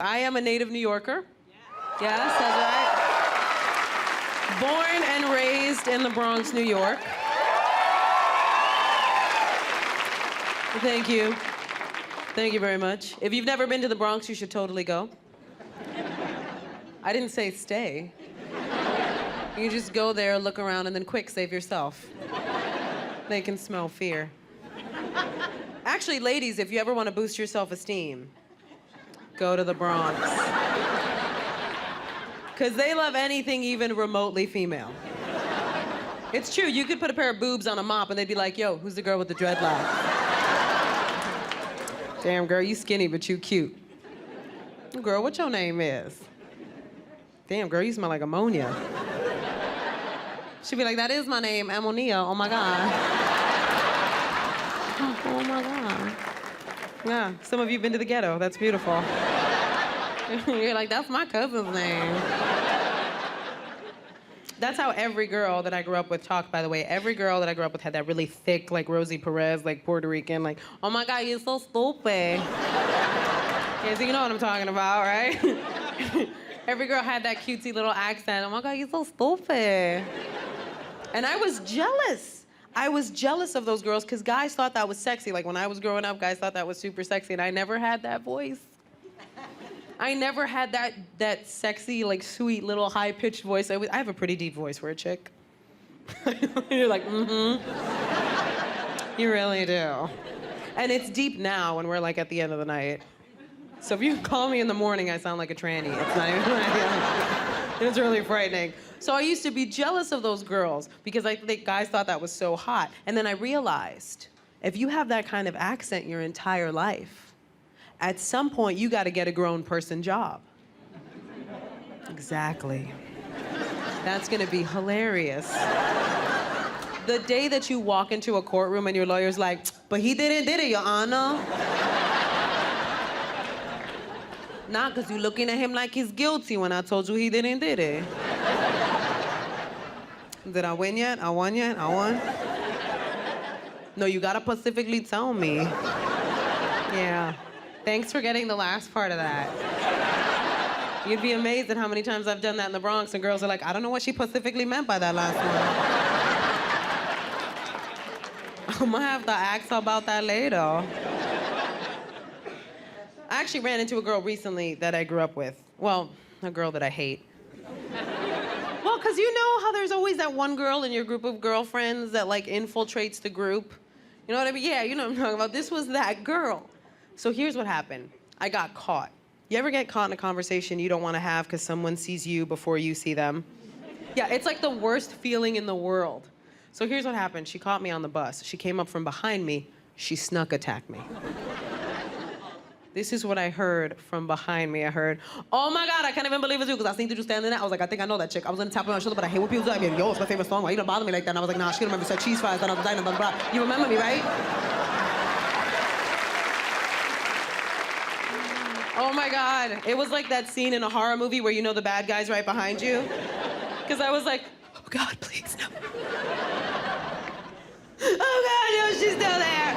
I am a native New Yorker. Yes, that's right. Born and raised in the Bronx, New York. Thank you. Thank you very much. If you've never been to the Bronx, you should totally go. I didn't say stay. You just go there, look around, and then quick, save yourself. They can smell fear. Actually, ladies, if you ever want to boost your self-esteem, go to the Bronx. Because they love anything even remotely female. It's true, you could put a pair of boobs on a mop and they'd be like, yo, who's the girl with the dreadlocks? Damn, girl, you skinny, but you cute. Girl, what your name is? Damn, girl, you smell like ammonia. She'd be like, that is my name, ammonia, oh my God. Oh my God. Yeah, some of you have been to the ghetto, that's beautiful. You're like, that's my cousin's name. That's how every girl that I grew up with talked, by the way. Every girl that I grew up with had that really thick, like Rosie Perez, like Puerto Rican, like, oh my God, you're so stupid. Yeah, so you know what I'm talking about, right? Every girl had that cutesy little accent. Oh my God, you're so stupid. And I was jealous. I was jealous of those girls because guys thought that was sexy. Like when I was growing up, guys thought that was super sexy, and I never had that voice. I never had that sexy, like sweet little high-pitched voice. I have a pretty deep voice for a chick. You're like, mm-hmm. You really do. And it's deep now when we're like at the end of the night. So if you call me in the morning, I sound like a tranny. It's not even it's really frightening. So I used to be jealous of those girls because I think guys thought that was so hot. And then I realized, if you have that kind of accent your entire life, at some point, you got to get a grown person job. Exactly. That's going to be hilarious. The day that you walk into a courtroom and your lawyer's like, but he did it, Your Honor. Not because you're looking at him like he's guilty when I told you he did it. Did I win yet? I won yet? I won? No, you got to specifically tell me. Yeah. Thanks for getting the last part of that. You'd be amazed at how many times I've done that in the Bronx and girls are like, I don't know what she specifically meant by that last one. I'm gonna have to ask her about that later. I actually ran into a girl recently that I grew up with. Well, a girl that I hate. Well, because you know how there's always that one girl in your group of girlfriends that like infiltrates the group? You know what I mean? Yeah, you know what I'm talking about. This was that girl. So here's what happened. I got caught. You ever get caught in a conversation you don't want to have because someone sees you before you see them? Yeah, it's like the worst feeling in the world. So here's what happened. She caught me on the bus. She came up from behind me. She snuck attacked me. This is what I heard from behind me. I heard, oh my God, I can't even believe it's you because I seen that you standing there. I was like, I think I know that chick. I was gonna tap on my shoulder, but I hate when people do that. I mean, yo, it's my favorite song. Why you don't bother me like that? And I was like, nah, she don't remember. Said cheese fries, then I was like, blah, blah, blah. You remember me, right? Oh my God. It was like that scene in a horror movie where you know the bad guy's right behind you. Because I was like, oh God, please, no. Oh God, no, she's still there.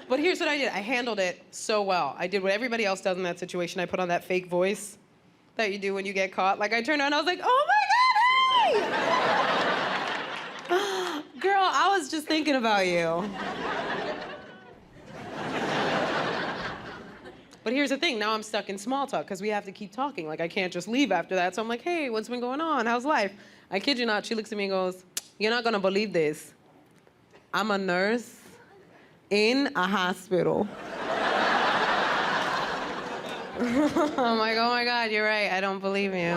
But here's what I did. I handled it so well. I did what everybody else does in that situation. I put on that fake voice that you do when you get caught. Like I turned around, I was like, oh my God, hey! Girl, I was just thinking about you. But here's the thing, now I'm stuck in small talk because we have to keep talking. Like I can't just leave after that. So I'm like, hey, what's been going on? How's life? I kid you not, she looks at me and goes, you're not gonna believe this. I'm a nurse in a hospital. I'm like, oh my God, you're right, I don't believe you.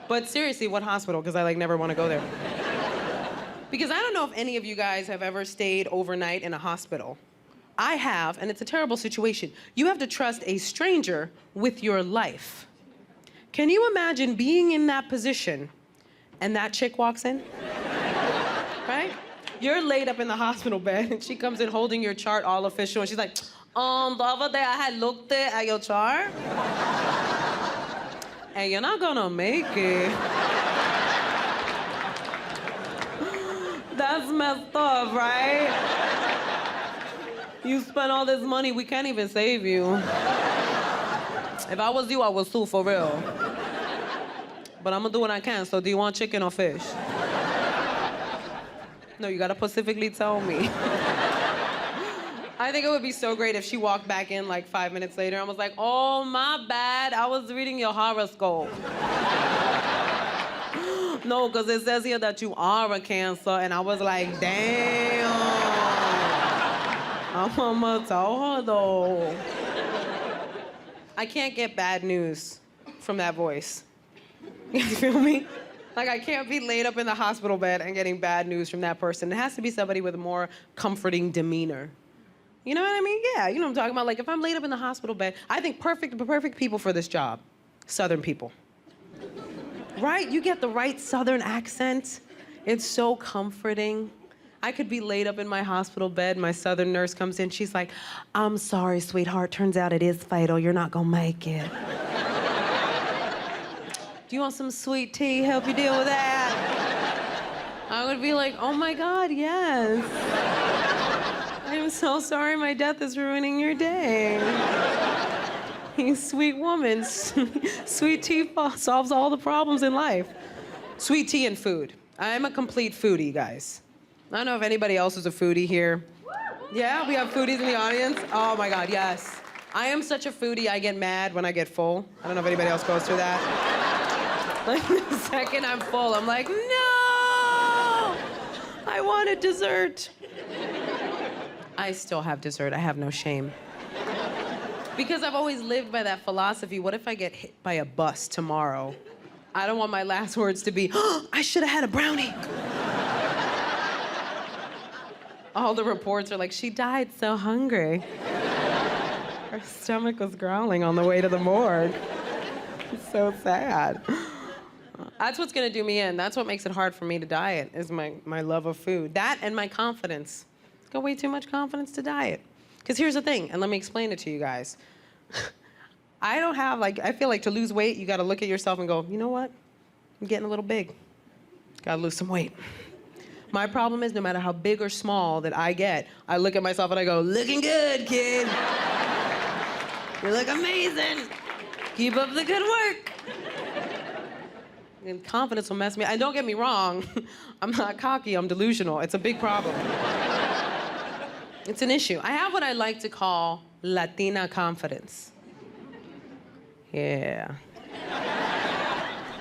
But seriously, what hospital? Because I like never want to go there. Because I don't know if any of you guys have ever stayed overnight in a hospital. I have, and it's a terrible situation. You have to trust a stranger with your life. Can you imagine being in that position and that chick walks in? Right? You're laid up in the hospital bed and she comes in holding your chart all official and she's like, the other day I had looked at your chart and you're not gonna make it. That's messed up, right? You spent all this money, we can't even save you. If I was you, I would sue for real. But I'm gonna do what I can, so do you want chicken or fish? No, you gotta specifically tell me. I think it would be so great if she walked back in like 5 minutes later and was like, oh, my bad, I was reading your horoscope. No, because it says here that you are a Cancer, and I was like, damn. I'm gonna tell her though. I can't get bad news from that voice. You feel me? Like, I can't be laid up in the hospital bed and getting bad news from that person. It has to be somebody with a more comforting demeanor. You know what I mean? Yeah, you know what I'm talking about? Like, if I'm laid up in the hospital bed, I think perfect people for this job, Southern people. Right? You get the right Southern accent. It's so comforting. I could be laid up in my hospital bed, my Southern nurse comes in, she's like, I'm sorry, sweetheart, turns out it is fatal, you're not gonna make it. Do you want some sweet tea, help you deal with that? I would be like, oh my God, yes. I'm so sorry my death is ruining your day. You sweet woman. Sweet tea solves all the problems in life. Sweet tea and food. I'm a complete foodie, guys. I don't know if anybody else is a foodie here. Yeah, we have foodies in the audience. Oh my God, yes. I am such a foodie, I get mad when I get full. I don't know if anybody else goes through that. Like, the second I'm full, I'm like, no! I wanted dessert. I still have dessert, I have no shame. Because I've always lived by that philosophy, what if I get hit by a bus tomorrow? I don't want my last words to be, oh, I should have had a brownie. All the reports are like, she died so hungry. Her stomach was growling on the way to the morgue. It's so sad. That's what's gonna do me in. That's what makes it hard for me to diet, is my love of food. That and my confidence. It's got way too much confidence to diet. Because here's the thing, and let me explain it to you guys. I don't have, I feel like to lose weight, you gotta look at yourself and go, you know what? I'm getting a little big. Gotta lose some weight. My problem is no matter how big or small that I get, I look at myself and I go, looking good, kid. You look amazing. Keep up the good work. And confidence will mess me up. And don't get me wrong, I'm not cocky, I'm delusional. It's a big problem. It's an issue. I have what I like to call Latina confidence. Yeah.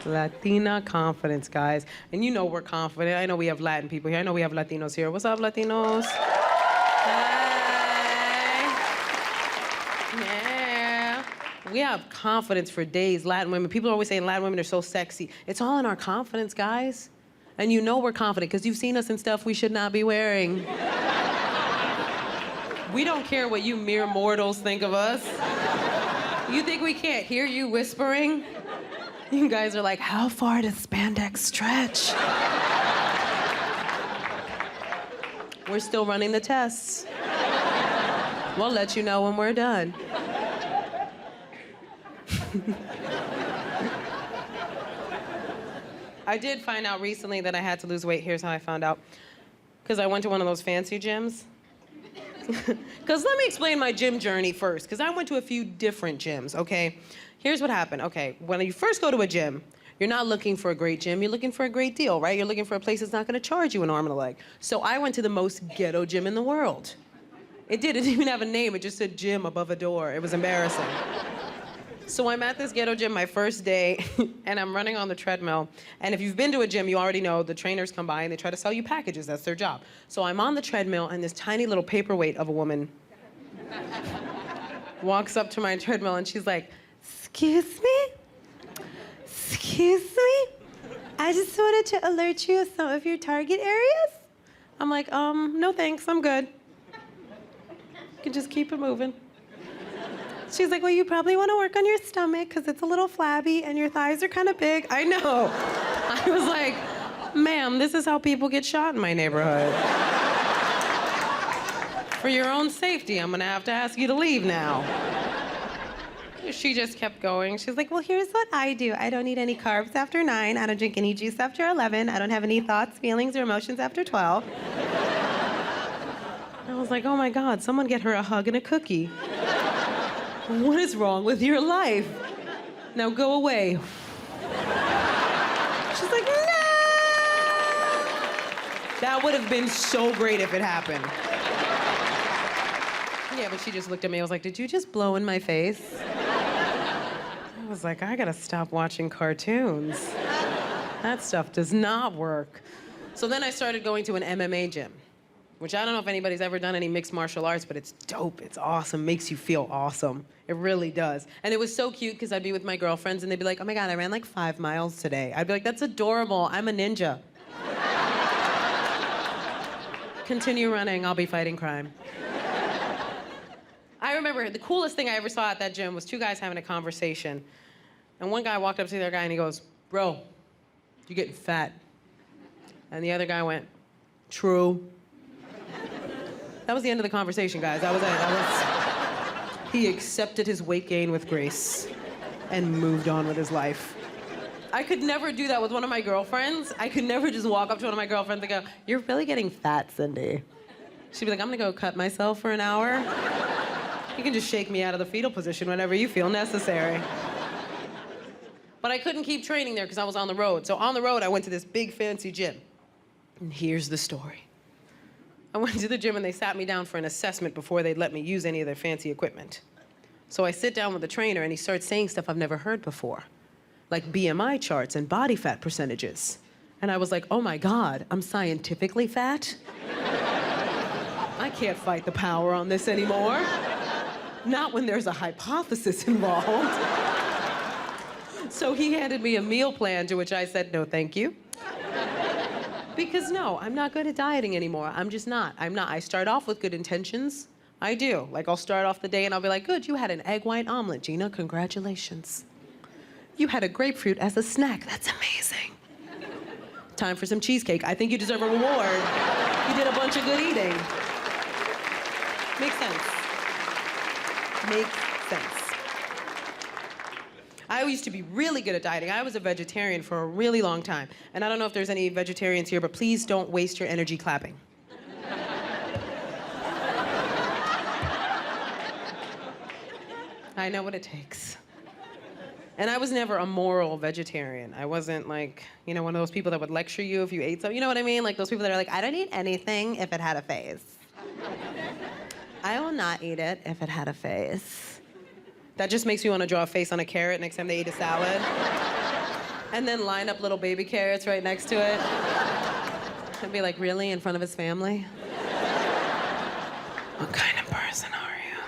Latina confidence, guys. And you know we're confident. I know we have Latin people here. I know we have Latinos here. What's up, Latinos? Hi. Yeah. We have confidence for days, Latin women. People are always saying Latin women are so sexy. It's all in our confidence, guys. And you know we're confident because you've seen us in stuff we should not be wearing. We don't care what you mere mortals think of us. You think we can't hear you whispering? You guys are like, how far does spandex stretch? We're still running the tests. We'll let you know when we're done. I did find out recently that I had to lose weight. Here's how I found out. Because I went to one of those fancy gyms. Because let me explain my gym journey first, because I went to a few different gyms, okay? Here's what happened, okay? When you first go to a gym, you're not looking for a great gym, you're looking for a great deal, right? You're looking for a place that's not gonna charge you an arm and a leg. So I went to the most ghetto gym in the world. It didn't even have a name, it just said gym above a door. It was embarrassing. So I'm at this ghetto gym my first day, and I'm running on the treadmill. And if you've been to a gym, you already know the trainers come by and they try to sell you packages. That's their job. So I'm on the treadmill, and this tiny little paperweight of a woman walks up to my treadmill, and she's like, excuse me? Excuse me? I just wanted to alert you of some of your target areas. I'm like, no thanks, I'm good. You can just keep it moving. She's like, well, you probably want to work on your stomach because it's a little flabby and your thighs are kind of big. I know. I was like, ma'am, this is how people get shot in my neighborhood. For your own safety, I'm going to have to ask you to leave now. She just kept going. She's like, well, here's what I do. I don't eat any carbs after 9. I don't drink any juice after 11. I don't have any thoughts, feelings, or emotions after 12. I was like, oh my God, someone get her a hug and a cookie. What is wrong with your life? Now go away. She's like, no! That would have been so great if it happened. Yeah, but she just looked at me. I was like, did you just blow in my face? I was like, I gotta stop watching cartoons. That stuff does not work. So then I started going to an MMA gym, which I don't know if anybody's ever done any mixed martial arts, but it's dope, it's awesome, makes you feel awesome. It really does. And it was so cute because I'd be with my girlfriends and they'd be like, oh my God, I ran like 5 miles today. I'd be like, that's adorable, I'm a ninja. Continue running, I'll be fighting crime. I remember the coolest thing I ever saw at that gym was 2 guys having a conversation. And one guy walked up to the other guy and he goes, bro, you're getting fat. And the other guy went, true. That was the end of the conversation, guys. That was it. He accepted his weight gain with grace and moved on with his life. I could never do that with one of my girlfriends. I could never just walk up to one of my girlfriends and go, you're really getting fat, Cindy. She'd be like, I'm gonna go cut myself for an hour. You can just shake me out of the fetal position whenever you feel necessary. But I couldn't keep training there because I was on the road. So on the road, I went to this big fancy gym. And here's the story. I went to the gym and they sat me down for an assessment before they'd let me use any of their fancy equipment. So I sit down with the trainer and he starts saying stuff I've never heard before, like BMI charts and body fat percentages. And I was like, oh my God, I'm scientifically fat? I can't fight the power on this anymore. Not when there's a hypothesis involved. So he handed me a meal plan, to which I said, no, thank you. Because no, I'm not good at dieting anymore. I'm just not. I'm not. I start off with good intentions. I do. Like, I'll start off the day and I'll be like, good, you had an egg white omelet, Gina, congratulations. You had a grapefruit as a snack, that's amazing. Time for some cheesecake. I think you deserve a reward. You did a bunch of good eating. Makes sense. Makes sense. I used to be really good at dieting. I was a vegetarian for a really long time. And I don't know if there's any vegetarians here, but please don't waste your energy clapping. I know what it takes. And I was never a moral vegetarian. I wasn't like, you know, one of those people that would lecture you if you ate something. You know what I mean? Like those people that are like, I don't eat anything if it had a face. I will not eat it if it had a face. That just makes me want to draw a face on a carrot next time they eat a salad. And then line up little baby carrots right next to it. And be like, really? In front of his family? What kind of person are you?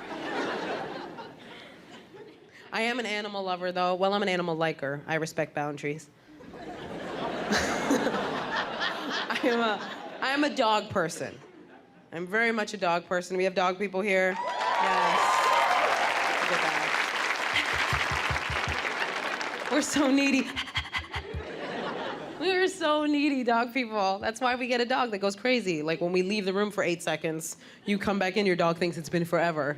I am an animal lover, though. Well, I'm an animal liker. I respect boundaries. I am a dog person. I'm very much a dog person. We have dog people here. Yes. Look at that. We're so needy. We're so needy, dog people. That's why we get a dog that goes crazy. Like when we leave the room for 8 seconds, you come back in, your dog thinks it's been forever.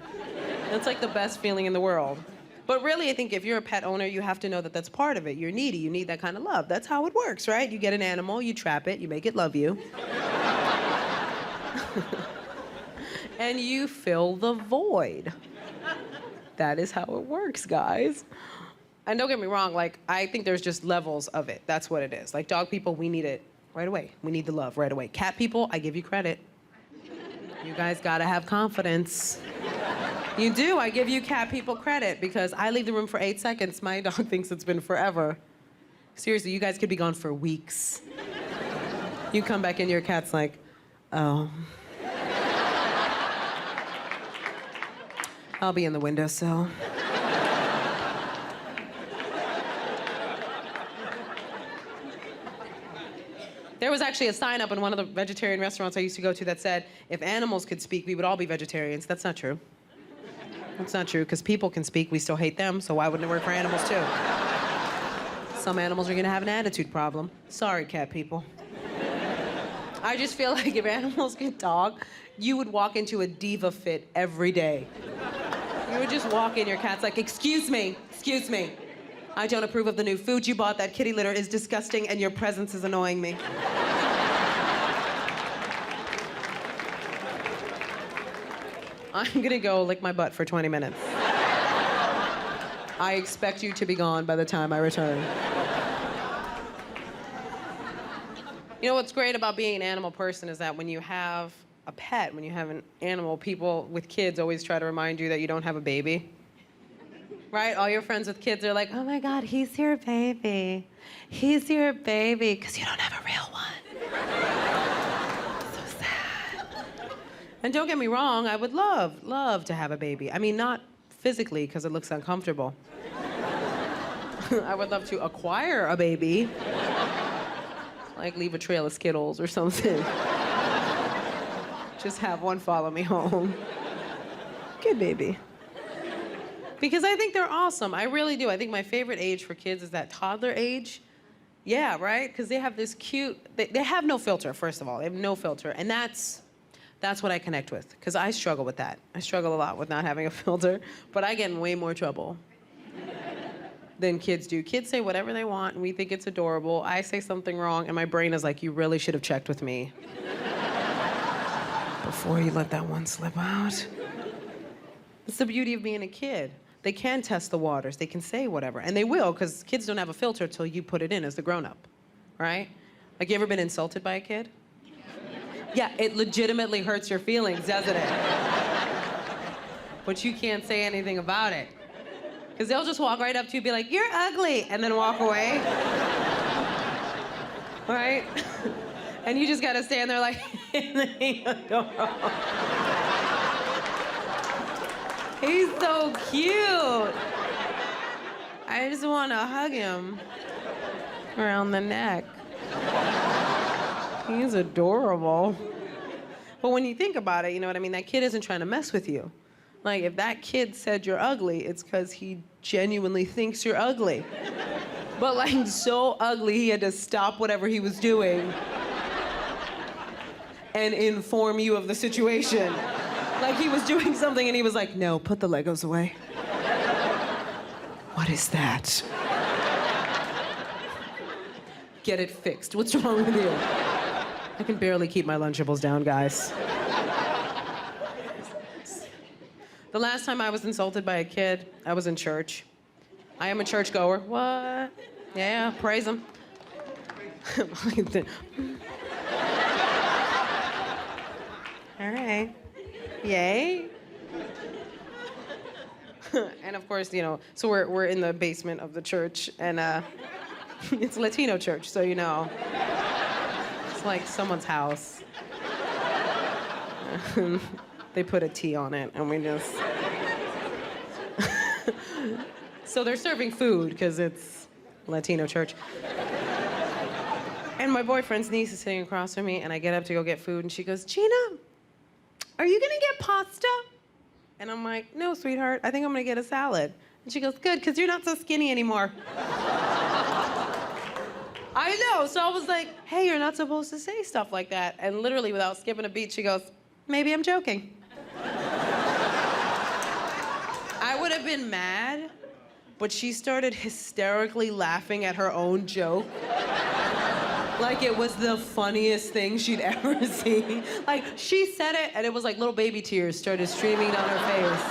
That's like the best feeling in the world. But really, I think if you're a pet owner, you have to know that that's part of it. You're needy, you need that kind of love. That's how it works, right? You get an animal, you trap it, you make it love you. And you fill the void. That is how it works, guys. And don't get me wrong, like, I think there's just levels of it. That's what it is. Like, dog people, we need it right away. We need the love right away. Cat people, I give you credit. You guys gotta have confidence. You do, I give you cat people credit because I leave the room for 8 seconds. My dog thinks it's been forever. Seriously, you guys could be gone for weeks. You come back in, your cat's like, oh. I'll be in the windowsill. There was actually a sign up in one of the vegetarian restaurants I used to go to that said, if animals could speak, we would all be vegetarians. That's not true. That's not true, because people can speak, we still hate them, so why wouldn't it work for animals too? Some animals are gonna have an attitude problem. Sorry, cat people. I just feel like if animals could talk, you would walk into a diva fit every day. You would just walk in, your cat's like, excuse me. I don't approve of the new food you bought. That kitty litter is disgusting and your presence is annoying me. I'm gonna go lick my butt for 20 minutes. I expect you to be gone by the time I return. You know what's great about being an animal person is that when you have a pet, when you have an animal, people with kids always try to remind you that you don't have a baby. Right? All your friends with kids are like, oh my God, he's your baby. He's your baby, because you don't have a real one. So sad. And don't get me wrong, I would love to have a baby. I mean, not physically, because it looks uncomfortable. I would love to acquire a baby. Like leave a trail of Skittles or something. Just have one follow me home. Good baby. Because I think they're awesome. I really do. I think my favorite age for kids is that toddler age. Yeah, right? Because they have this cute, they have no filter, first of all. They have no filter. And that's what I connect with. Because I struggle with that. I struggle a lot with not having a filter. But I get in way more trouble than kids do. Kids say whatever they want, and we think it's adorable. I say something wrong, and my brain is like, you really should have checked with me before you let that one slip out. It's the beauty of being a kid. They can test the waters. They can say whatever. And they will, because kids don't have a filter until you put it in as the grown-up, right? Like, you ever been insulted by a kid? Yeah, it legitimately hurts your feelings, doesn't it? But you can't say anything about it. Because they'll just walk right up to you and be like, you're ugly, and then walk away. Right? And you just gotta stand there like, he's so cute. I just want to hug him around the neck. He's adorable. But when you think about it, you know what I mean? That kid isn't trying to mess with you. Like, if that kid said you're ugly, it's because he genuinely thinks you're ugly. But like, so ugly, he had to stop whatever he was doing and inform you of the situation. Like, he was doing something and he was like, no, put the Legos away. What is that? Get it fixed. What's wrong with you? I can barely keep my Lunchables down, guys. The last time I was insulted by a kid, I was in church. I am a churchgoer. What? Yeah, praise him. All right. Yay. And of course, you know, so we're in the basement of the church, and it's a Latino church, so you know, it's like someone's house. They put a T on it, and we just... So they're serving food, because it's Latino church. And my boyfriend's niece is sitting across from me, and I get up to go get food, and she goes, Gina, are you gonna get pasta? And I'm like, no, sweetheart, I think I'm gonna get a salad. And she goes, good, because you're not so skinny anymore. I know, so I was like, hey, you're not supposed to say stuff like that. And literally, without skipping a beat, she goes, maybe I'm joking. I would have been mad, but she started hysterically laughing at her own joke. Like it was the funniest thing she'd ever seen. Like, she said it, and it was like little baby tears started streaming down her face.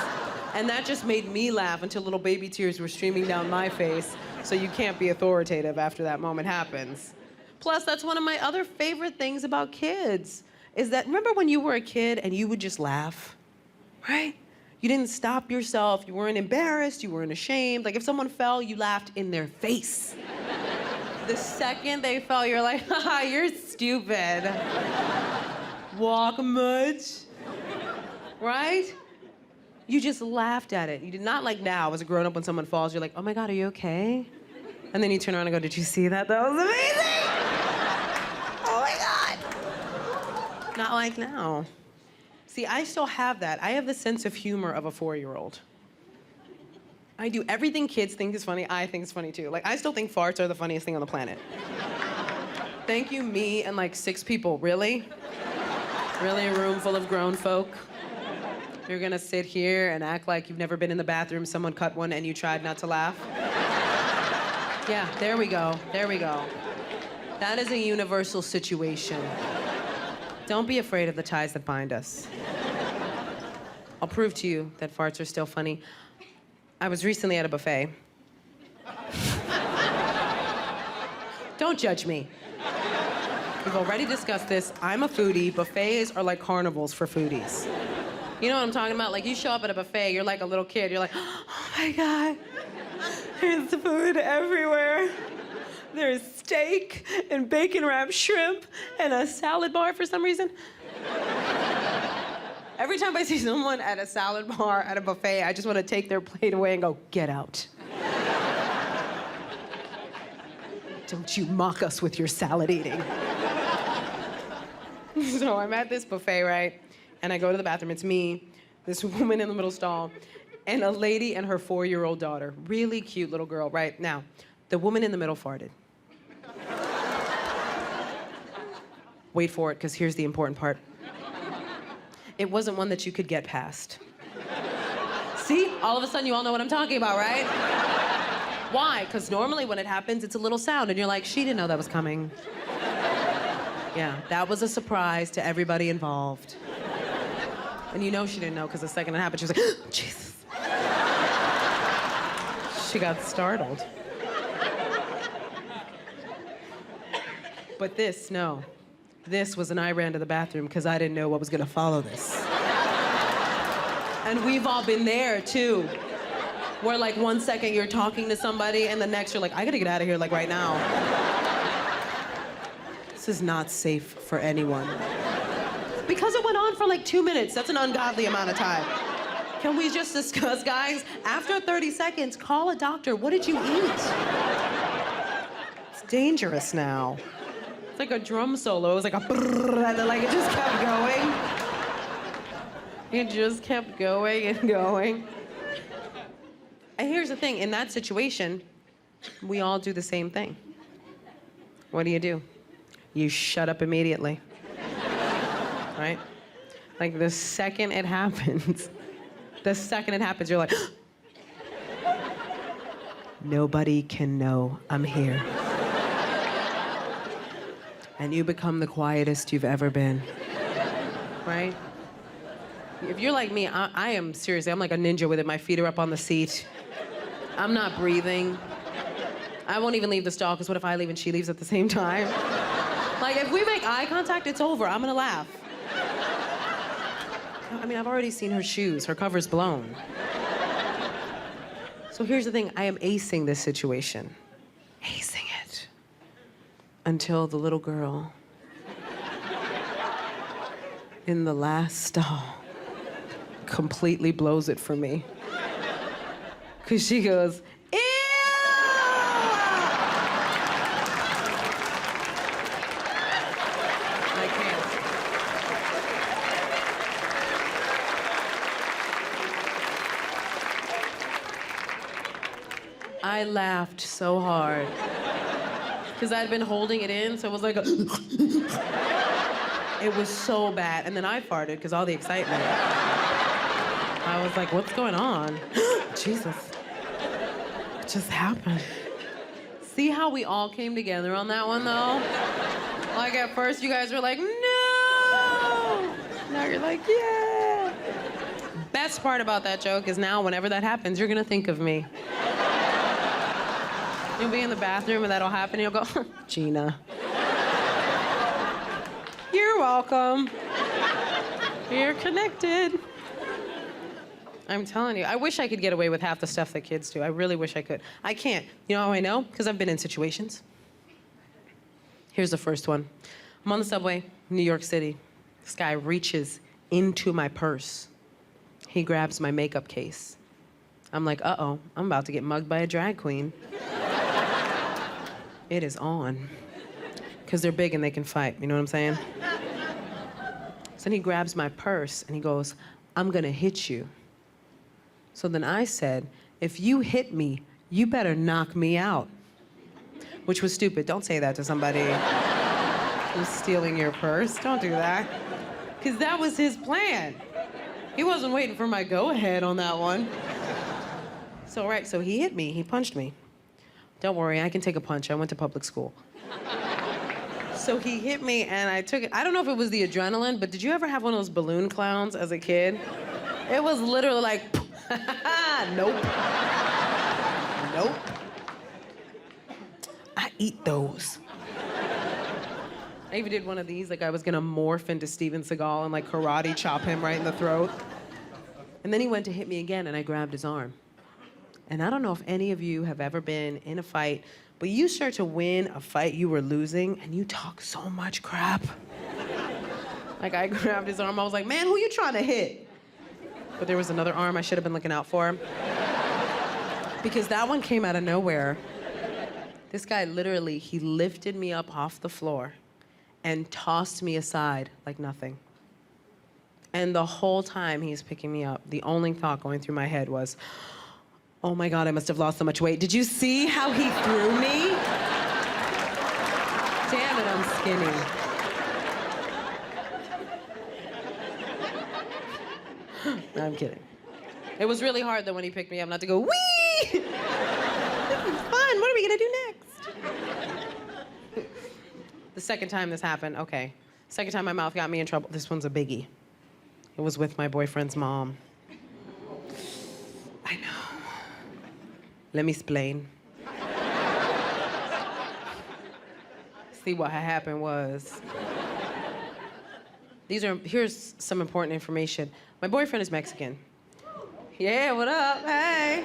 And that just made me laugh until little baby tears were streaming down my face. So you can't be authoritative after that moment happens. Plus, that's one of my other favorite things about kids, is that, remember when you were a kid and you would just laugh, right? You didn't stop yourself, you weren't embarrassed, you weren't ashamed. Like, if someone fell, you laughed in their face. The second they fell, you're like, haha, you're stupid. Walk much, right? You just laughed at it. You did not, like now, as a grown-up, when someone falls, you're like, oh my God, are you okay? And then you turn around and go, did you see that? That was amazing! Oh my God! Not like now. See, I still have that. I have the sense of humor of a 4-year-old. I do everything kids think is funny, I think is funny too. Like, I still think farts are the funniest thing on the planet. Thank you, me and like 6 people. Really? Really, a room full of grown folk? You're gonna sit here and act like you've never been in the bathroom, someone cut one, and you tried not to laugh? Yeah, there we go, there we go. That is a universal situation. Don't be afraid of the ties that bind us. I'll prove to you that farts are still funny. I was recently at a buffet. Don't judge me. We've already discussed this. I'm a foodie. Buffets are like carnivals for foodies. You know what I'm talking about? Like, you show up at a buffet, you're like a little kid. You're like, oh my God, there's food everywhere. There's steak and bacon-wrapped shrimp and a salad bar for some reason. Every time I see someone at a salad bar at a buffet, I just want to take their plate away and go, get out. Don't you mock us with your salad eating. So I'm at this buffet, right? And I go to the bathroom. It's me, this woman in the middle stall, and a lady and her 4-year-old daughter. Really cute little girl, right? Now, the woman in the middle farted. Wait for it, because here's the important part. It wasn't one that you could get past. See? All of a sudden, you all know what I'm talking about, right? Why? Because normally when it happens, it's a little sound, and you're like, she didn't know that was coming. Yeah, that was a surprise to everybody involved. And you know she didn't know, because the second it happened, she was like, Jesus. She got startled. But this, no. This was an I ran to the bathroom because I didn't know what was gonna follow this. And we've all been there, too. Where like 1 second you're talking to somebody and the next you're like, I gotta get out of here like right now. This is not safe for anyone. Because it went on for like 2 minutes. That's an ungodly amount of time. Can we just discuss, guys? After 30 seconds, call a doctor. What did you eat? It's dangerous now. It's like a drum solo. It was like a brrrr, and then like it just kept going. It just kept going and going. And here's the thing, in that situation, we all do the same thing. What do? You shut up immediately. Right? Like the second it happens, you're like, nobody can know I'm here. And you become the quietest you've ever been. Right? If you're like me, I am seriously, I'm like a ninja with it. My feet are up on the seat. I'm not breathing. I won't even leave the stall, because what if I leave and she leaves at the same time? Like, if we make eye contact, it's over. I'm gonna laugh. I mean, I've already seen her shoes. Her cover's blown. So here's the thing. I am acing this situation. Acing it. Until the little girl in the last stall completely blows it for me. Because she goes, ew! I can't. I laughed so hard. Because I'd been holding it in, so it was like a... It was so bad. And then I farted, because all the excitement. I was like, what's going on? Jesus. What just happened? See how we all came together on that one, though? Like, at first, you guys were like, no! Now you're like, yeah! Best part about that joke is now, whenever that happens, you're gonna think of me. You'll be in the bathroom and that'll happen, and you'll go, Gina. You're welcome. You're connected. I'm telling you, I wish I could get away with half the stuff that kids do. I really wish I could. I can't. You know how I know? Because I've been in situations. Here's the first one. I'm on the subway, New York City. This guy reaches into my purse. He grabs my makeup case. I'm like, uh-oh, I'm about to get mugged by a drag queen. It is on. Because they're big and they can fight, you know what I'm saying? So then he grabs my purse and he goes, I'm gonna hit you. So then I said, if you hit me, you better knock me out. Which was stupid. Don't say that to somebody who's stealing your purse. Don't do that. Because that was his plan. He wasn't waiting for my go-ahead on that one. So he hit me, he punched me. Don't worry, I can take a punch. I went to public school. So he hit me and I took it. I don't know if it was the adrenaline, but did you ever have one of those balloon clowns as a kid? It was literally like, nope. Nope. I eat those. I even did one of these, like I was gonna morph into Steven Seagal and like karate chop him right in the throat. And then he went to hit me again and I grabbed his arm. And I don't know if any of you have ever been in a fight, but you start to win a fight you were losing and you talk so much crap. Like I grabbed his arm, I was like, man, who you trying to hit? But there was another arm I should have been looking out for. Because that one came out of nowhere. This guy literally, he lifted me up off the floor and tossed me aside like nothing. And the whole time he's picking me up, the only thought going through my head was, oh my God, I must have lost so much weight. Did you see how he threw me? Damn it, I'm skinny. No, I'm kidding. It was really hard though when he picked me up not to go, wee! This is fun, what are we gonna do next? The second time this happened, okay. Second time my mouth got me in trouble. This one's a biggie. It was with my boyfriend's mom. I know. Let me explain. See, what had happened was, here's some important information. My boyfriend is Mexican. Yeah, what up? Hey.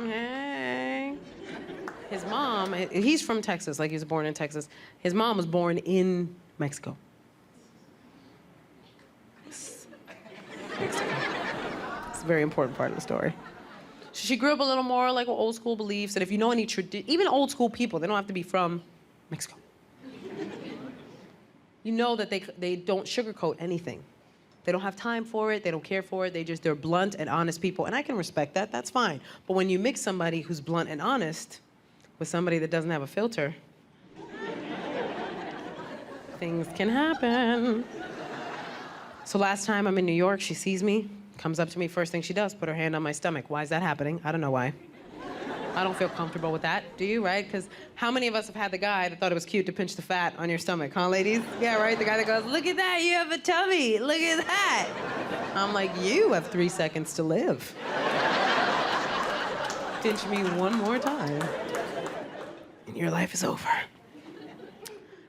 Hey. His mom, he's from Texas, like he was born in Texas. His mom was born in Mexico. Mexico. It's a very important part of the story. So she grew up a little more like with old school beliefs, and if you know any even old school people, they don't have to be from Mexico. You know that they don't sugarcoat anything. They don't have time for it, they don't care for it, they're blunt and honest people, and I can respect that, that's fine. But when you mix somebody who's blunt and honest with somebody that doesn't have a filter, things can happen. So last time I'm in New York, she sees me, comes up to me, first thing she does, put her hand on my stomach. Why is that happening? I don't know why. I don't feel comfortable with that, do you, right? Because how many of us have had the guy that thought it was cute to pinch the fat on your stomach, huh, ladies? Yeah, right? The guy that goes, look at that, you have a tummy, look at that. I'm like, you have 3 seconds to live. Pinch me one more time, and your life is over.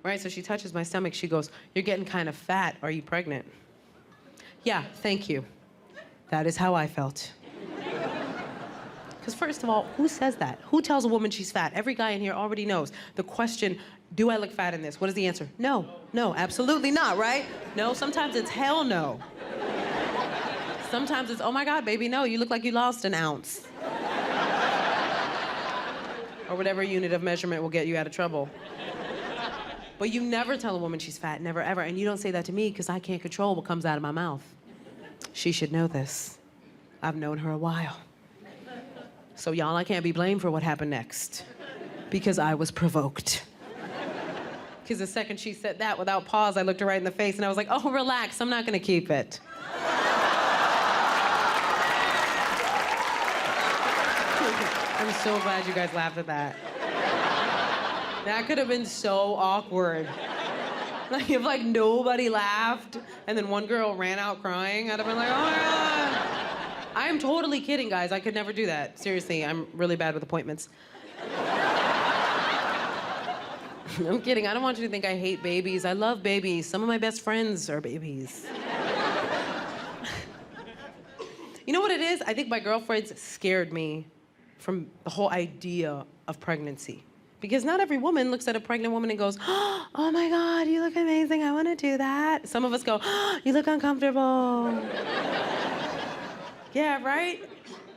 Right, so she touches my stomach, she goes, you're getting kind of fat, are you pregnant? Yeah, thank you. That is how I felt. Because first of all, who says that? Who tells a woman she's fat? Every guy in here already knows. The question, do I look fat in this? What is the answer? No, no, absolutely not, right? No, sometimes it's hell no. Sometimes it's, oh my God, baby, no, you look like you lost an ounce. Or whatever unit of measurement will get you out of trouble. But you never tell a woman she's fat, never ever. And you don't say that to me because I can't control what comes out of my mouth. She should know this. I've known her a while. So y'all, I can't be blamed for what happened next because I was provoked. Because the second she said that, without pause, I looked her right in the face and I was like, oh, relax, I'm not gonna keep it. I'm so glad you guys laughed at that. That could have been so awkward. Like if like nobody laughed and then one girl ran out crying, I'd have been like, oh my God. I am totally kidding, guys. I could never do that. Seriously, I'm really bad with appointments. I'm kidding. I don't want you to think I hate babies. I love babies. Some of my best friends are babies. You know what it is? I think my girlfriends scared me from the whole idea of pregnancy. Because not every woman looks at a pregnant woman and goes, oh my God, you look amazing. I want to do that. Some of us go, oh, you look uncomfortable. Yeah, right?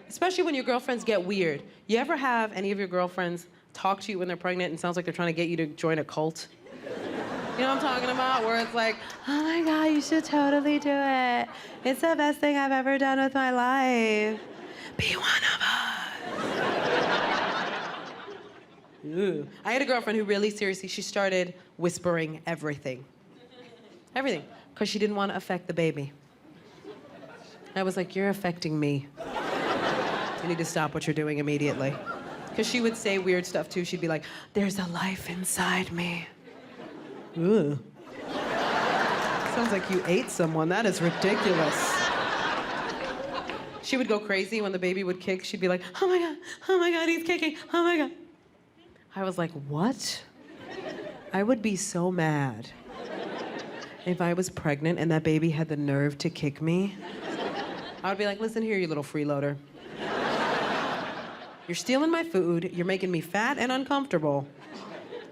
Especially when your girlfriends get weird. You ever have any of your girlfriends talk to you when they're pregnant and it sounds like they're trying to get you to join a cult? You know what I'm talking about? Where it's like, oh my God, you should totally do it. It's the best thing I've ever done with my life. Be one of us. Ew. I had a girlfriend who really seriously, she started whispering everything. Everything. Because she didn't want to affect the baby. I was like, you're affecting me. You need to stop what you're doing immediately. Because she would say weird stuff too. She'd be like, there's a life inside me. Ugh. Sounds like you ate someone. That is ridiculous. She would go crazy when the baby would kick. She'd be like, oh my God, he's kicking, oh my God. I was like, what? I would be so mad if I was pregnant and that baby had the nerve to kick me. I would be like, listen here, you little freeloader. You're stealing my food, you're making me fat and uncomfortable,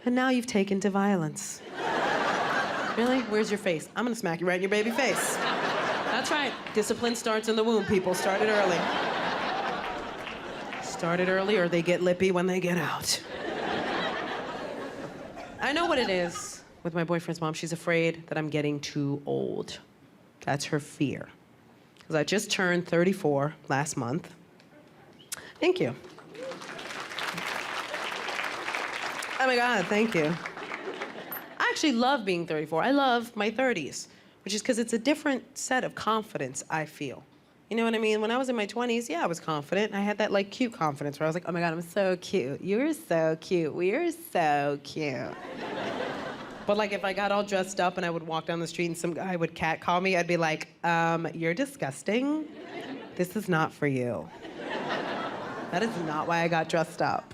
and now you've taken to violence. Really? Where's your face? I'm gonna smack you right in your baby face. That's right. Discipline starts in the womb, people. Start it early. Start it early or they get lippy when they get out. I know what it is with my boyfriend's mom. She's afraid that I'm getting too old. That's her fear. Because I just turned 34 last month. Thank you. Oh my God, thank you. I actually love being 34. I love my 30s, which is because it's a different set of confidence, I feel. You know what I mean? When I was in my 20s, yeah, I was confident. I had that like cute confidence where I was like, oh my God, I'm so cute. You're so cute. We're so cute. But like if I got all dressed up and I would walk down the street and some guy would catcall me, I'd be like, you're disgusting. This is not for you. That is not why I got dressed up.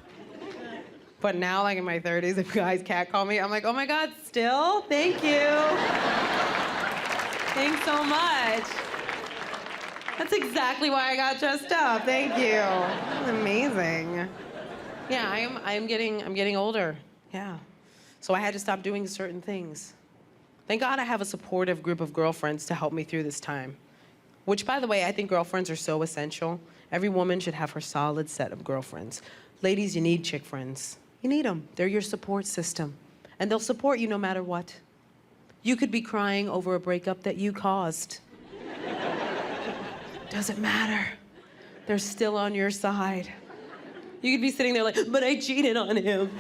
But now, like in my 30s, if guys catcall me, I'm like, oh my God, still? Thank you. Thanks so much. That's exactly why I got dressed up. Thank you. That's amazing. Yeah, I'm getting older. Yeah. So I had to stop doing certain things. Thank God I have a supportive group of girlfriends to help me through this time. Which, by the way, I think girlfriends are so essential. Every woman should have her solid set of girlfriends. Ladies, you need chick friends. You need them. They're your support system. And they'll support you no matter what. You could be crying over a breakup that you caused. Doesn't matter. They're still on your side. You could be sitting there like, but I cheated on him.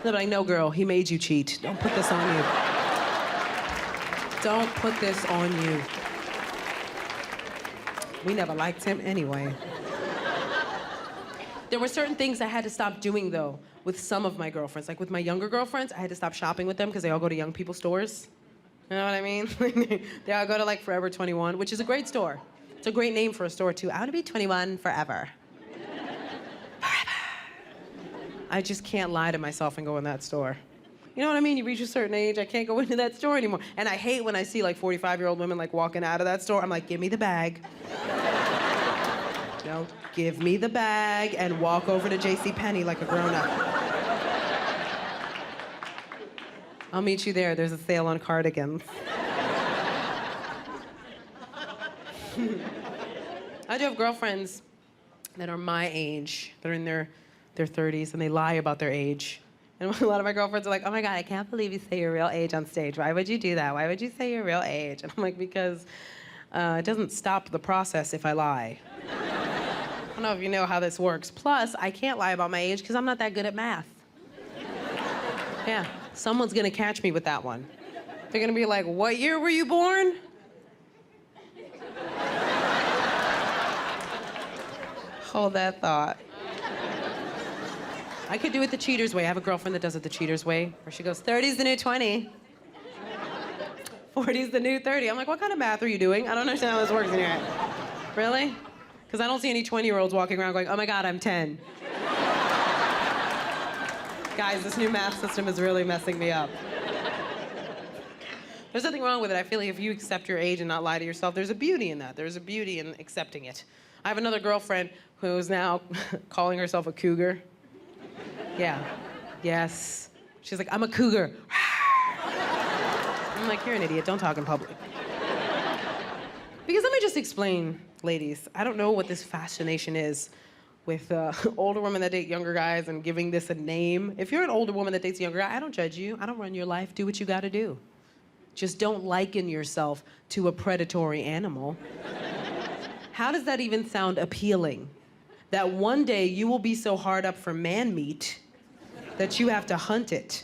They're like, no, girl, he made you cheat. Don't put this on you. Don't put this on you. We never liked him anyway. There were certain things I had to stop doing, though, with some of my girlfriends. Like with my younger girlfriends, I had to stop shopping with them because they all go to young people stores. You know what I mean? They all go to like Forever 21, which is a great store. It's a great name for a store, too. I want to be 21 forever. Forever. I just can't lie to myself and go in that store. You know what I mean? You reach a certain age, I can't go into that store anymore. And I hate when I see like 45-year-old women like walking out of that store. I'm like, give me the bag. No, give me the bag and walk over to JCPenney like a grown-up. I'll meet you there. There's a sale on cardigans. I do have girlfriends that are my age, that are in their 30s, and they lie about their age. And a lot of my girlfriends are like, oh my God, I can't believe you say your real age on stage. Why would you do that? Why would you say your real age? And I'm like, because it doesn't stop the process if I lie. I don't know if you know how this works. Plus, I can't lie about my age because I'm not that good at math. Yeah, someone's gonna catch me with that one. They're gonna be like, what year were you born? Hold that thought. I could do it the cheater's way. I have a girlfriend that does it the cheater's way, where she goes, 30's the new 20. 40's the new 30. I'm like, what kind of math are you doing? I don't understand how this works in your head. Really? Because I don't see any 20-year-olds walking around going, oh my God, I'm 10. Guys, this new math system is really messing me up. There's nothing wrong with it. I feel like if you accept your age and not lie to yourself, there's a beauty in that. There's a beauty in accepting it. I have another girlfriend who's now calling herself a cougar. Yeah. Yes. She's like, I'm a cougar. I'm like, you're an idiot. Don't talk in public. Because let me just explain, ladies. I don't know what this fascination is with older women that date younger guys and giving this a name. If you're an older woman that dates a younger guy, I don't judge you. I don't run your life. Do what you gotta do. Just don't liken yourself to a predatory animal. How does that even sound appealing? That one day you will be so hard up for man meat that you have to hunt it.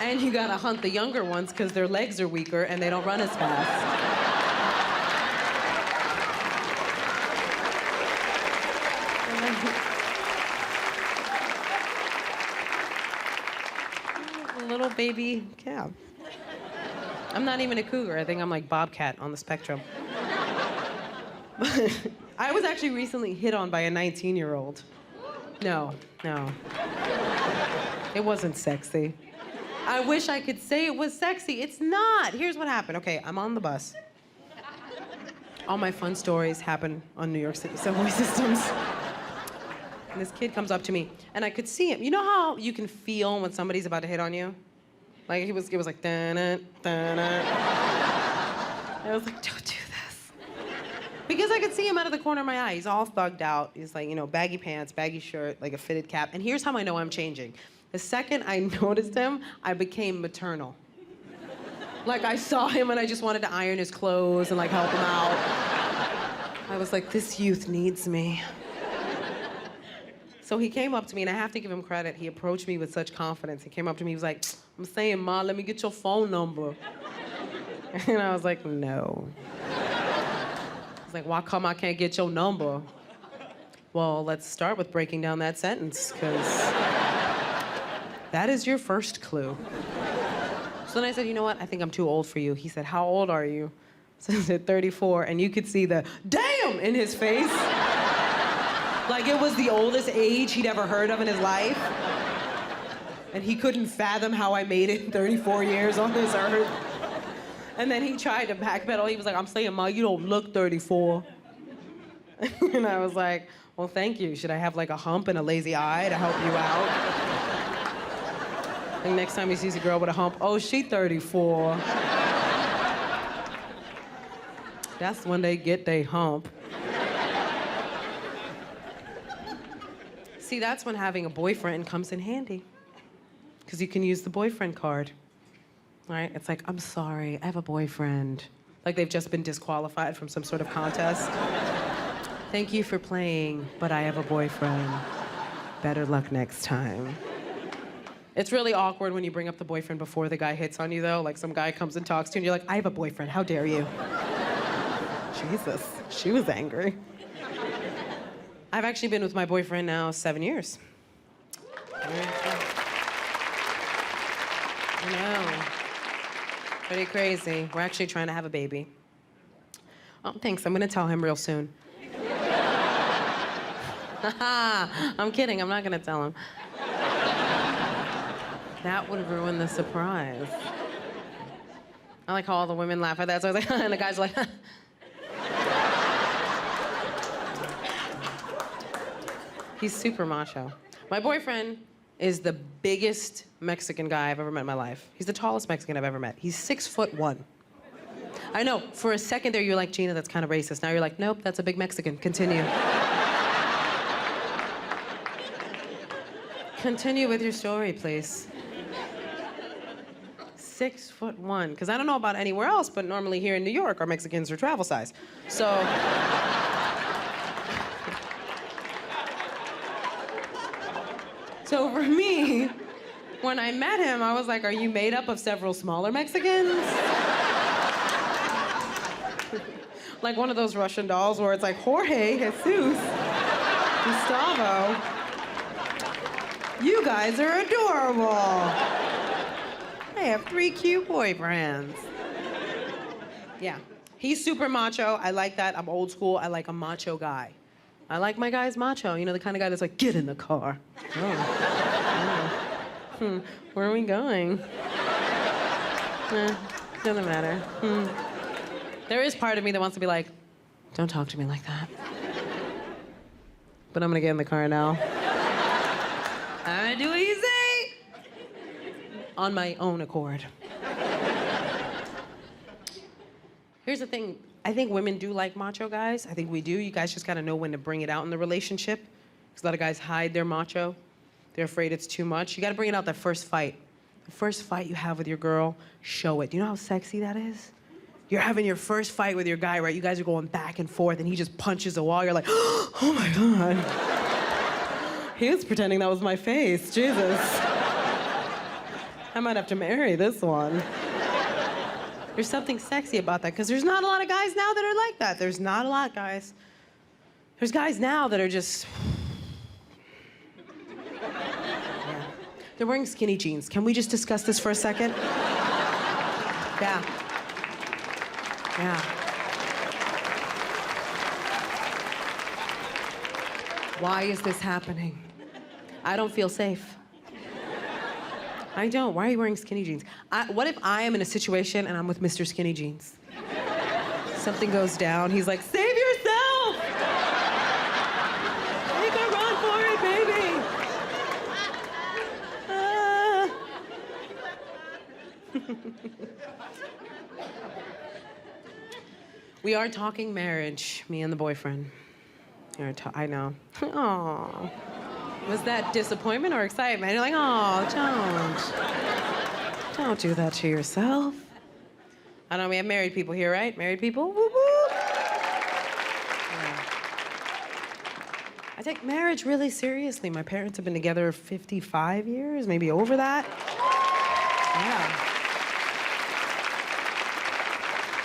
And you gotta hunt the younger ones because their legs are weaker and they don't run as fast. Little baby calf. I'm not even a cougar. I think I'm like Bobcat on the spectrum. I was actually recently hit on by a 19-year-old. No. It wasn't sexy. I wish I could say it was sexy. It's not. Here's what happened. Okay, I'm on the bus. All my fun stories happen on New York City subway systems. And this kid comes up to me, and I could see him. You know how you can feel when somebody's about to hit on you? Like, it was like, da-na, da-na. I was like, don't do this. Because I could see him out of the corner of my eye. He's all thugged out. He's like, baggy pants, baggy shirt, like a fitted cap. And here's how I know I'm changing. The second I noticed him, I became maternal. Like, I saw him and I just wanted to iron his clothes and, like, help him out. I was like, this youth needs me. So he came up to me, and I have to give him credit. He approached me with such confidence. He came up to me, he was like, I'm saying, Ma, let me get your phone number. And I was like, no. He's like, why come I can't get your number? Well, let's start with breaking down that sentence, because that is your first clue. So then I said, you know what? I think I'm too old for you. He said, how old are you? So I said, 34, and you could see the damn in his face. Like it was the oldest age he'd ever heard of in his life. And he couldn't fathom how I made it 34 years on this earth. And then he tried to backpedal. He was like, I'm saying, Ma, you don't look 34. And I was like, well, thank you. Should I have like a hump and a lazy eye to help you out? And next time he sees a girl with a hump, oh, she 34. That's when they get they hump. See, that's when having a boyfriend comes in handy. Because you can use the boyfriend card. Right? It's like, I'm sorry, I have a boyfriend. Like they've just been disqualified from some sort of contest. Thank you for playing, but I have a boyfriend. Better luck next time. It's really awkward when you bring up the boyfriend before the guy hits on you, though. Like some guy comes and talks to you, and you're like, I have a boyfriend, how dare you? Jesus, she was angry. I've actually been with my boyfriend now 7 years. I know. Pretty crazy. We're actually trying to have a baby. Oh, thanks. I'm gonna tell him real soon. I'm kidding. I'm not gonna tell him. That would ruin the surprise. I like how all the women laugh at that. So I was like, and the guys are like, He's super macho. My boyfriend is the biggest Mexican guy I've ever met in my life. He's the tallest Mexican I've ever met. He's 6'1". I know, for a second there you're like, Gina, that's kind of racist. Now you're like, nope, that's a big Mexican. Continue. Continue with your story, please. 6'1", because I don't know about anywhere else, but normally here in New York, our Mexicans are travel size. So. So for me, when I met him, I was like, are you made up of several smaller Mexicans? Like one of those Russian dolls where it's like Jorge, Jesus, Gustavo. You guys are adorable. I have 3 cute boyfriends. Yeah, he's super macho. I like that. I'm old school. I like a macho guy. I like my guys macho. You know, the kind of guy that's like, get in the car. Oh. Where are we going? Doesn't matter. There is part of me that wants to be like, don't talk to me like that. But I'm gonna get in the car now. I'm gonna do what you say. On my own accord. Here's the thing. I think women do like macho guys. I think we do. You guys just gotta know when to bring it out in the relationship. Because a lot of guys hide their macho. They're afraid it's too much. You gotta bring it out that first fight. The first fight you have with your girl, show it. Do you know how sexy that is? You're having your first fight with your guy, right? You guys are going back and forth, and he just punches a wall. You're like, oh my God. He was pretending that was my face. Jesus. I might have to marry this one. There's something sexy about that, because there's not a lot of guys now that are like that. There's not a lot, guys. There's guys now that are just... Yeah. They're wearing skinny jeans. Can we just discuss this for a second? Yeah. Yeah. Why is this happening? I don't feel safe. I don't. Why are you wearing skinny jeans? What if I am in a situation and I'm with Mr. Skinny Jeans? Something goes down. He's like, save yourself! Make a run for it, baby! We are talking marriage, me and the boyfriend. I know. Aww. Was that disappointment or excitement? You're like, oh, don't do that to yourself. I don't know, we have married people here, right? Married people? Woo woo. Yeah. I take marriage really seriously. My parents have been together 55 years, maybe over that. Yeah.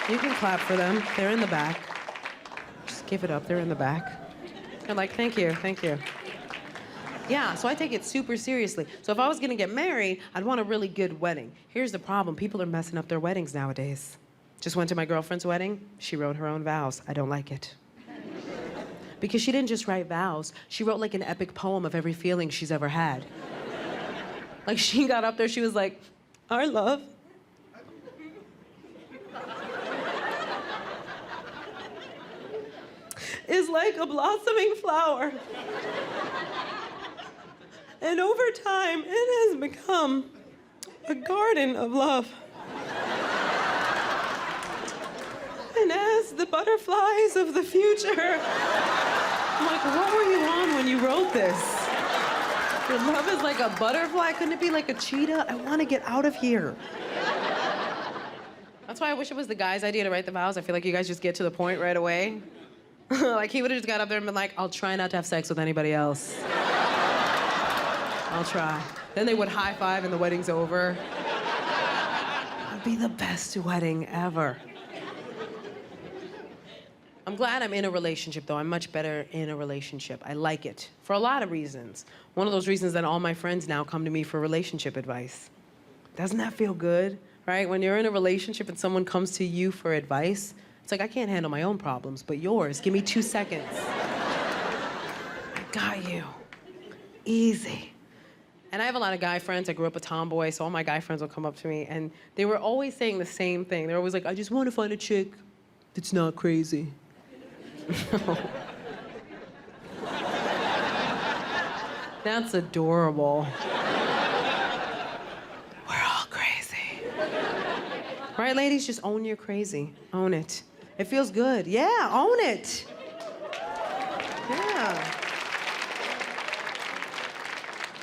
You can clap for them. They're in the back. Just give it up, they're in the back. They're like, thank you, thank you. Yeah, so I take it super seriously. So if I was gonna get married, I'd want a really good wedding. Here's the problem, people are messing up their weddings nowadays. Just went to my girlfriend's wedding, she wrote her own vows. I don't like it. Because she didn't just write vows, she wrote like an epic poem of every feeling she's ever had. Like she got up there, she was like, our love is like a blossoming flower. And over time, it has become a garden of love. And as the butterflies of the future, I'm like, what were you on when you wrote this? Your love is like a butterfly? Couldn't it be like a cheetah? I want to get out of here. That's why I wish it was the guy's idea to write the vows. I feel like you guys just get to the point right away. Like he would have just got up there and been like, I'll try not to have sex with anybody else. I'll try. Then they would high five and the wedding's over. It would be the best wedding ever. I'm glad I'm in a relationship though. I'm much better in a relationship. I like it for a lot of reasons. One of those reasons that all my friends now come to me for relationship advice. Doesn't that feel good, right? When you're in a relationship and someone comes to you for advice, it's like, I can't handle my own problems, but yours, give me 2 seconds. I got you. Easy. And I have a lot of guy friends. I grew up a tomboy, so all my guy friends will come up to me, and they were always saying the same thing. They're always like, I just want to find a chick that's not crazy. That's adorable. We're all crazy. Right, ladies? Just own you're crazy. Own it. It feels good. Yeah, own it. Yeah.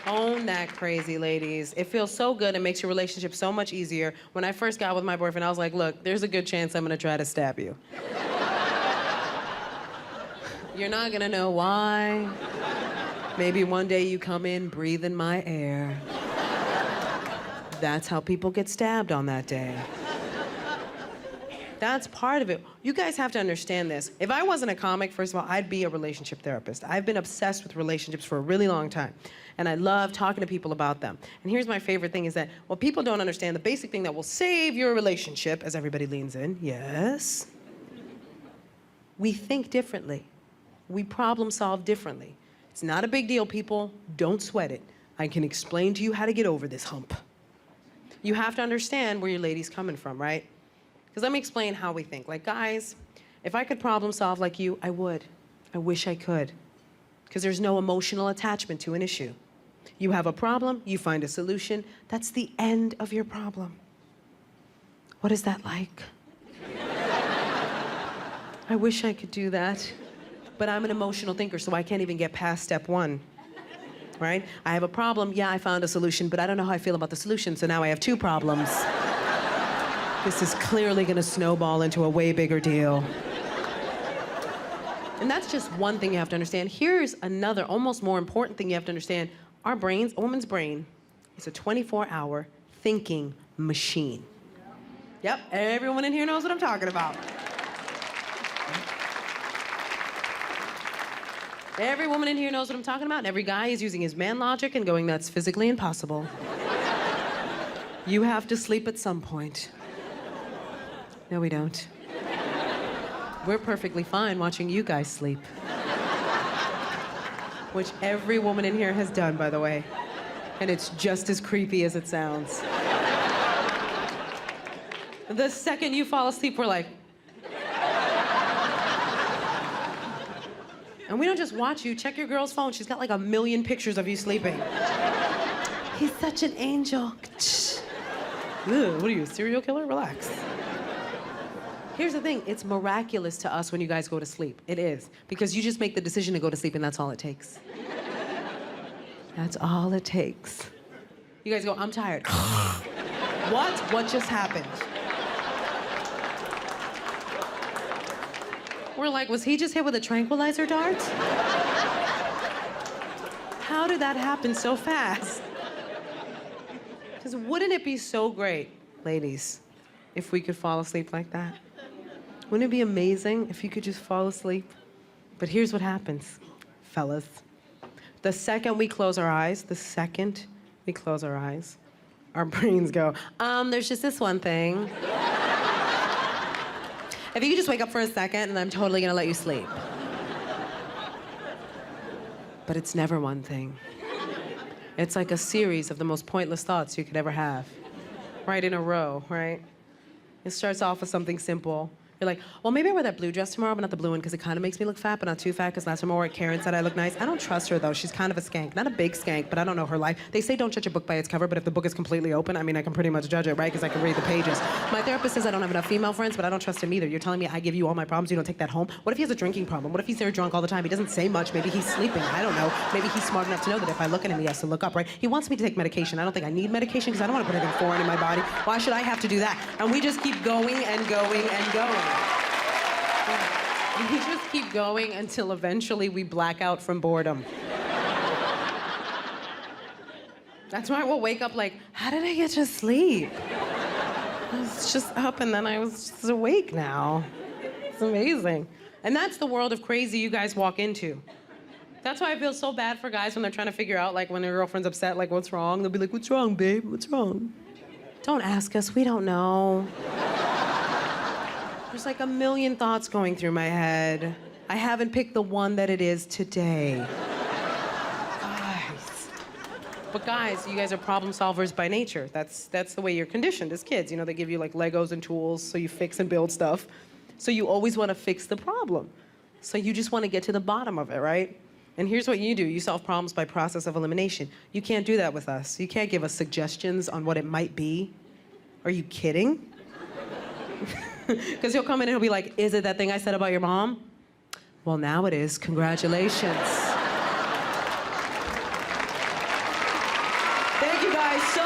Own that crazy, ladies. It feels so good. It makes your relationship so much easier. When I first got with my boyfriend, I was like, look, there's a good chance I'm gonna try to stab you. You're not gonna know why. Maybe one day you come in breathing my air. That's how people get stabbed on that day. That's part of it. You guys have to understand this. If I wasn't a comic, first of all, I'd be a relationship therapist. I've been obsessed with relationships for a really long time. And I love talking to people about them. And here's my favorite thing is that what people don't understand, the basic thing that will save your relationship, as everybody leans in, yes, we think differently. We problem solve differently. It's not a big deal, people. Don't sweat it. I can explain to you how to get over this hump. You have to understand where your lady's coming from, right? Because let me explain how we think. Like, guys, if I could problem solve like you, I would. I wish I could. Because there's no emotional attachment to an issue. You have a problem, you find a solution. That's the end of your problem. What is that like? I wish I could do that. But I'm an emotional thinker, so I can't even get past step 1. Right? I have a problem, yeah, I found a solution, but I don't know how I feel about the solution, so now I have 2 problems. This is clearly gonna snowball into a way bigger deal. And that's just one thing you have to understand. Here's another, almost more important thing you have to understand. Our brains, a woman's brain, is a 24-hour thinking machine. Yep, everyone in here knows what I'm talking about. Every woman in here knows what I'm talking about, and every guy is using his man logic and going, that's physically impossible. You have to sleep at some point. No, we don't. We're perfectly fine watching you guys sleep. which every woman in here has done, by the way. And it's just as creepy as it sounds. The second you fall asleep, we're like... And we don't just watch you. Check your girl's phone. She's got like 1 million pictures of you sleeping. He's such an angel. Ugh, what are you, a serial killer? Relax. Here's the thing. It's miraculous to us when you guys go to sleep. It is. Because you just make the decision to go to sleep, and that's all it takes. That's all it takes. You guys go, I'm tired. What? What just happened? We're like, was he just hit with a tranquilizer dart? How did that happen so fast? Because wouldn't it be so great, ladies, if we could fall asleep like that? Wouldn't it be amazing if you could just fall asleep? But here's what happens, fellas. The second we close our eyes, our brains go, there's just this one thing. If you could just wake up for a second, and I'm totally gonna let you sleep. But it's never one thing. It's like a series of the most pointless thoughts you could ever have. Right in a row, right? It starts off with something simple. You're like, well, maybe I wear that blue dress tomorrow, but not the blue one, because it kind of makes me look fat, but not too fat, because last time I wore it, Karen said I look nice. I don't trust her, though. She's kind of a skank. Not a big skank, but I don't know her life. They say don't judge a book by its cover, but if the book is completely open, I mean, I can pretty much judge it, right? Because I can read the pages. My therapist says I don't have enough female friends, but I don't trust him either. You're telling me I give you all my problems, you don't take that home? What if he has a drinking problem? What if he's there drunk all the time? He doesn't say much. Maybe he's sleeping. I don't know. Maybe he's smart enough to know that if I look at him, he has to look up, right? He wants me to take medication. I don't think I need medication, because I don't want to put anything foreign in my body. Why should I have to do that? And we just keep going and going and going. We just keep going until eventually we black out from boredom. That's why we'll wake up like, how did I get to sleep? I was just up and then I was just awake now. It's amazing. And that's the world of crazy you guys walk into. That's why I feel so bad for guys when they're trying to figure out, like, when their girlfriend's upset, like, what's wrong? They'll be like, what's wrong, babe? What's wrong? Don't ask us. We don't know. There's like 1 million thoughts going through my head. I haven't picked the one that it is today. Guys. But guys, you guys are problem solvers by nature. That's the way you're conditioned as kids. You know, they give you like Legos and tools so you fix and build stuff. So you always want to fix the problem. So you just want to get to the bottom of it, right? And here's what you do. You solve problems by process of elimination. You can't do that with us. You can't give us suggestions on what it might be. Are you kidding? Because he'll come in and he'll be like, is it that thing I said about your mom? Well, now it is. Congratulations. Thank you guys so